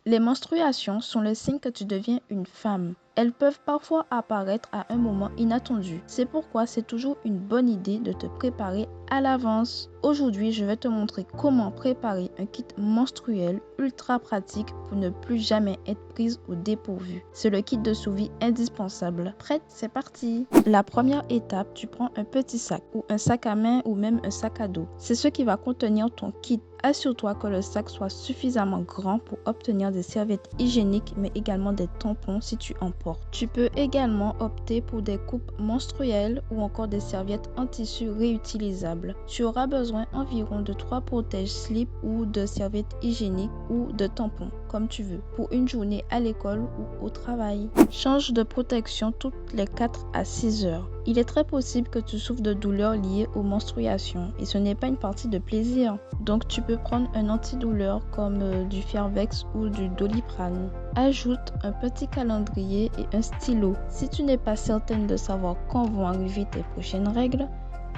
Les menstruations sont le signe que tu deviens une femme. Elles peuvent parfois apparaître à un moment inattendu. C'est pourquoi c'est toujours une bonne idée de te préparer à l'avance. Aujourd'hui, je vais te montrer comment préparer un kit menstruel ultra pratique pour ne plus jamais être prise au dépourvu. C'est le kit de survie indispensable. Prête? C'est parti! La première étape, tu prends un petit sac ou un sac à main ou même un sac à dos. C'est ce qui va contenir ton kit. Assure-toi que le sac soit suffisamment grand pour obtenir des serviettes hygiéniques mais également des tampons si tu en portes. Tu peux également opter pour des coupes menstruelles ou encore des serviettes en tissu réutilisables. Tu auras besoin environ de 3 protège-slips ou de serviettes hygiéniques ou de tampons, comme tu veux, pour une journée à l'école ou au travail. Change de protection toutes les 4 à 6 heures. Il est très possible que tu souffres de douleurs liées aux menstruations et ce n'est pas une partie de plaisir. Donc tu peux prendre un antidouleur comme du Fervex ou du Doliprane. Ajoute un petit calendrier et un stylo. Si tu n'es pas certaine de savoir quand vont arriver tes prochaines règles,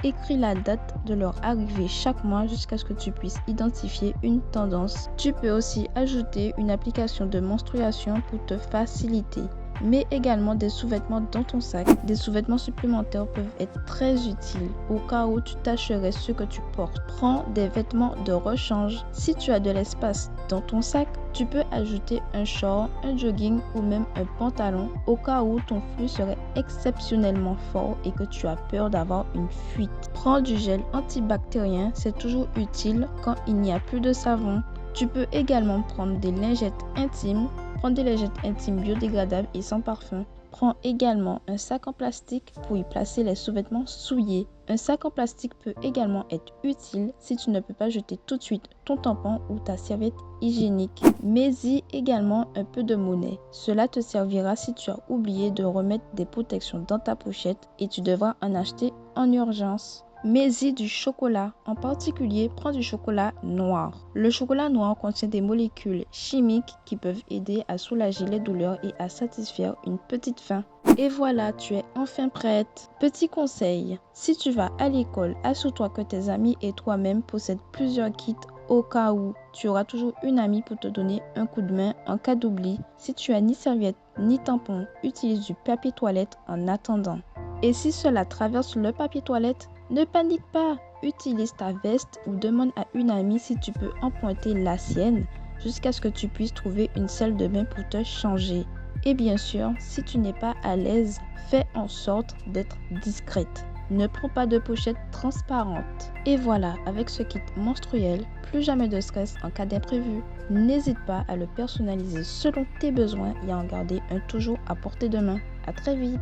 écris la date de leur arrivée chaque mois jusqu'à ce que tu puisses identifier une tendance. Tu peux aussi ajouter une application de menstruation pour te faciliter. Mets également des sous-vêtements dans ton sac. Des sous-vêtements supplémentaires peuvent être très utiles au cas où tu tâcherais ce que tu portes. Prends des vêtements de rechange. Si tu as de l'espace dans ton sac, tu peux ajouter un short, un jogging ou même un pantalon au cas où ton flux serait exceptionnellement fort et que tu as peur d'avoir une fuite. Prends du gel antibactérien, c'est toujours utile quand il n'y a plus de savon. Tu peux également prendre des lingettes intimes. Prends des lingettes intimes biodégradables et sans parfum. Prends également un sac en plastique pour y placer les sous-vêtements souillés. Un sac en plastique peut également être utile si tu ne peux pas jeter tout de suite ton tampon ou ta serviette hygiénique. Mets-y également un peu de monnaie. Cela te servira si tu as oublié de remettre des protections dans ta pochette et tu devras en acheter en urgence. Mets-y du chocolat. En particulier, prends du chocolat noir. Le chocolat noir contient des molécules chimiques qui peuvent aider à soulager les douleurs et à satisfaire une petite faim. Et voilà, tu es enfin prête. Petit conseil, si tu vas à l'école, assure-toi que tes amis et toi-même possèdent plusieurs kits au cas où. Tu auras toujours une amie pour te donner un coup de main en cas d'oubli. Si tu as ni serviette ni tampon, utilise du papier toilette en attendant. Et si cela traverse le papier toilette, ne panique pas, utilise ta veste ou demande à une amie si tu peux emprunter la sienne jusqu'à ce que tu puisses trouver une salle de bain pour te changer. Et bien sûr, si tu n'es pas à l'aise, fais en sorte d'être discrète. Ne prends pas de pochette transparente. Et voilà, avec ce kit menstruel, plus jamais de stress en cas d'imprévu. N'hésite pas à le personnaliser selon tes besoins et à en garder un toujours à portée de main. À très vite!